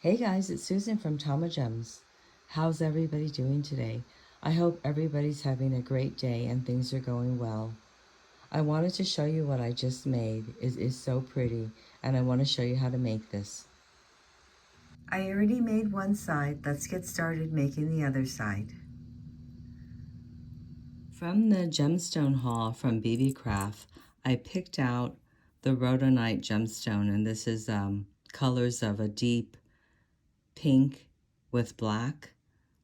Hey guys, it's Susan from Tamagems. How's everybody doing today? I hope everybody's having a great day and things are going well. I wanted to show you what I just made. It is so pretty and I want to show you how to make this. I already made one side. Let's get started making the other side. From the gemstone haul from Beebeecraft, I picked out the rhodonite gemstone, and this is colors of a deep pink with black,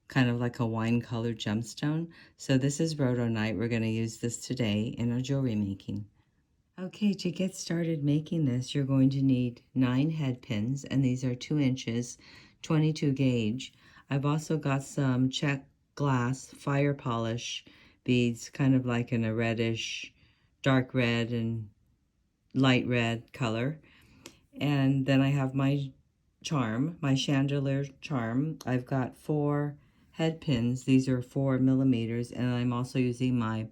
kind of like a wine colored gemstone. So this is rhodonite. We're going to use this today in our jewelry making. Okay, to get started making this, you're going to need 9 head pins, and these are 2 inches, 22 gauge. I've also got some Czech glass fire polish beads, kind of like in a reddish, dark red and light red color. And then I have my charm, my chandelier charm. I've got 4 head pins. These are 4 millimeters, and I'm also using my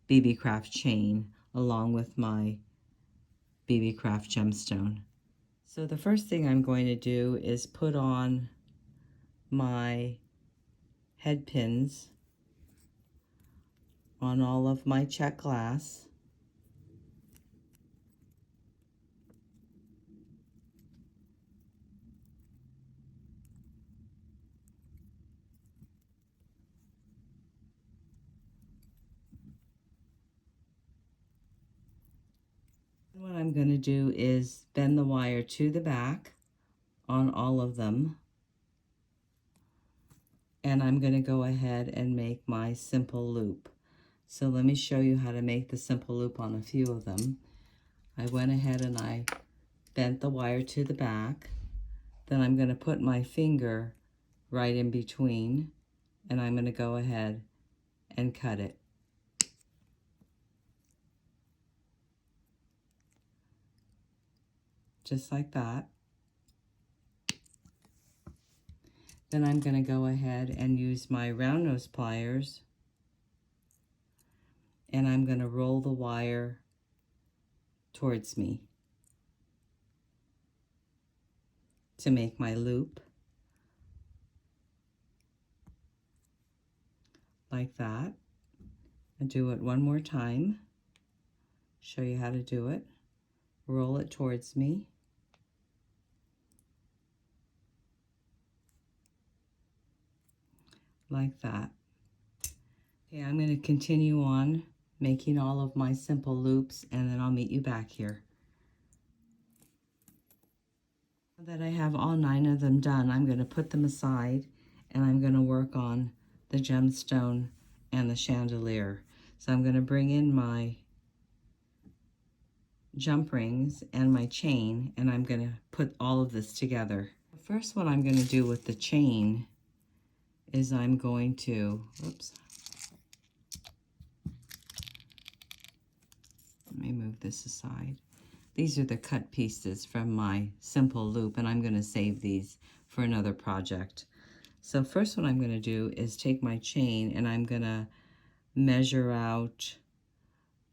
Beebeecraft chain along with my Beebeecraft gemstone. So the first thing I'm going to do is put on my head pins on all of my Czech glass. What I'm going to do is bend the wire to the back on all of them. And I'm going to go ahead and make my simple loop. So let me show you how to make the simple loop on a few of them. I went ahead and I bent the wire to the back. Then I'm going to put my finger right in between, and I'm going to go ahead and cut it. Just like that. Then I'm going to go ahead and use my round nose pliers, and I'm going to roll the wire towards me to make my loop. Like that. And do it one more time. Show you how to do it. Roll it towards me. Like that. Okay, I'm going to continue on making all of my simple loops, and then I'll meet you back here. Now that I have all 9 of them done, I'm going to put them aside, and I'm going to work on the gemstone and the chandelier. So I'm going to bring in my jump rings and my chain, and I'm going to put all of this together. First, what I'm going to do with the chain is I'm going to, oops, let me move this aside. These are the cut pieces from my simple loop, and I'm going to save these for another project. So first what I'm going to do is take my chain, and I'm going to measure out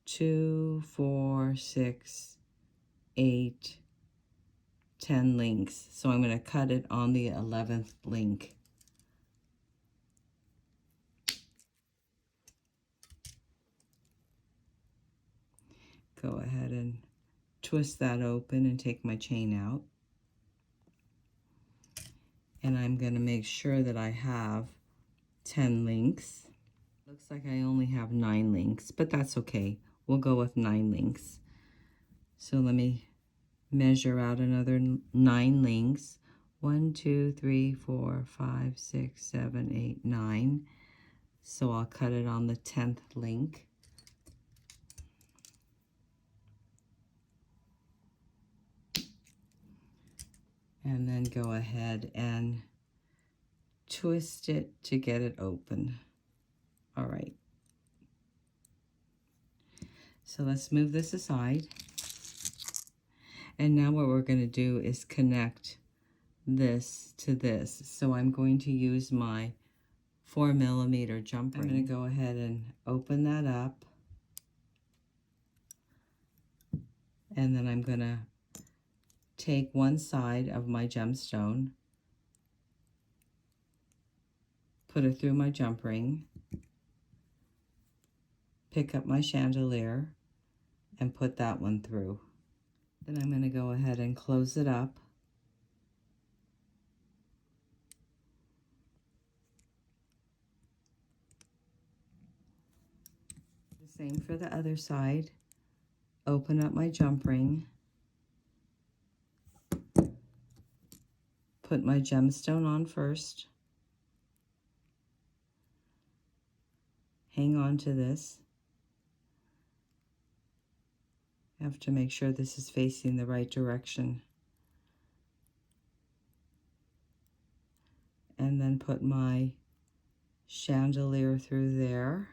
2, 4, 6, 8, 10 links. So I'm going to cut it on the 11th link. Go ahead and twist that open and take my chain out. And I'm going to make sure that I have 10 links. Looks like I only have 9 links, but that's okay. We'll go with 9 links. So let me measure out another 9 links. 1, 2, 3, 4, 5, 6, 7, 8, 9. So I'll cut it on the 10th link. And then go ahead and twist it to get it open. All right. So let's move this aside. And now what we're going to do is connect this to this. So I'm going to use my 4mm jump ring. I'm going to go ahead and open that up. And then I'm going to take one side of my gemstone, put it through my jump ring, pick up my chandelier, and put that one through. Then I'm going to go ahead and close it up. The same for the other side. Open up my jump ring, put my gemstone on first, hang on to this. I have to make sure this is facing the right direction. And then put my chandelier through there.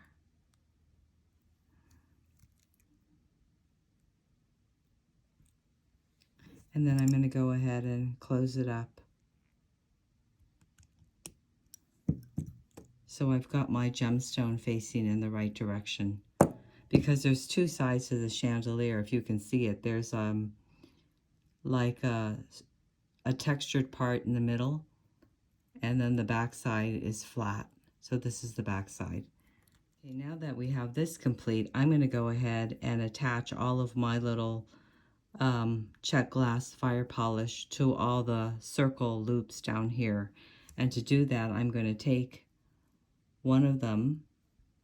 And then I'm going to go ahead and close it up. So I've got my gemstone facing in the right direction. Because there's two sides to the chandelier, if you can see it. There's like a textured part in the middle, and then the back side is flat. So this is the back side. Okay, now that we have this complete, I'm going to go ahead and attach all of my little Czech glass fire polish to all the circle loops down here. And to do that, I'm going to take one of them,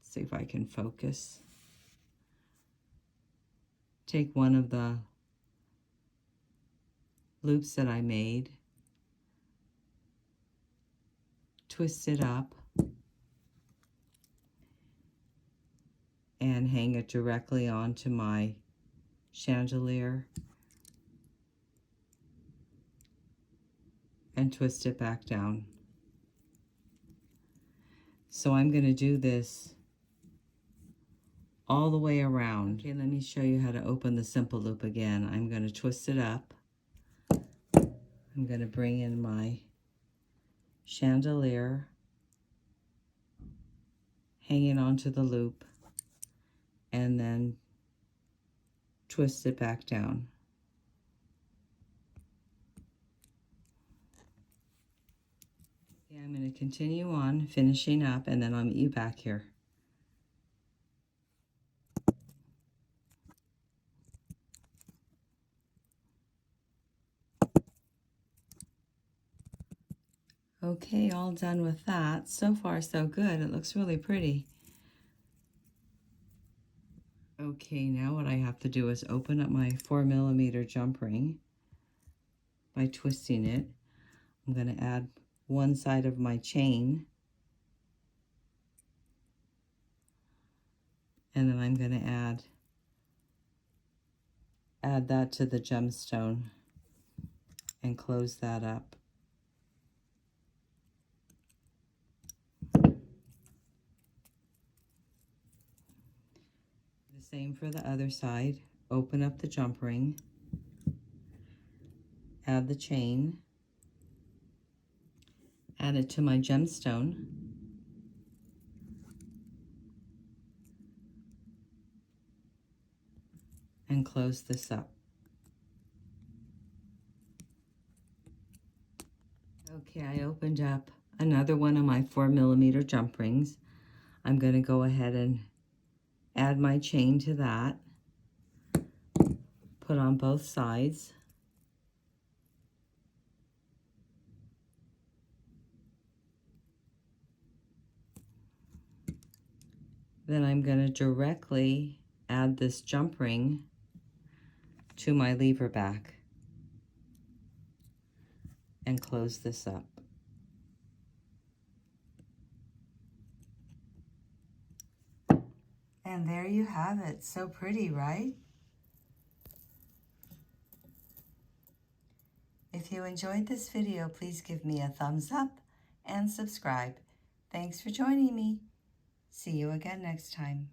see if I can focus. Take one of the loops that I made, twist it up, and hang it directly onto my chandelier, and twist it back down. So I'm going to do this all the way around. Okay, let me show you how to open the simple loop again. I'm going to twist it up. I'm going to bring in my chandelier, hang it onto the loop, and then twist it back down. Okay, I'm going to continue on finishing up, and then I'll meet you back here. Okay, all done with that. So far, so good. It looks really pretty. Okay, now what I have to do is open up my 4mm jump ring by twisting it. I'm going to add one side of my chain, and then I'm going to add that to the gemstone and close that up. Same for the other side. Open up the jump ring, add the chain, add it to my gemstone, and close this up. Okay, I opened up another one of my 4mm jump rings. I'm going to go ahead and add my chain to that, put on both sides, then I'm going to directly add this jump ring to my lever back and close this up. And there you have it. So pretty, right? If you enjoyed this video, please give me a thumbs up and subscribe. Thanks for joining me. See you again next time.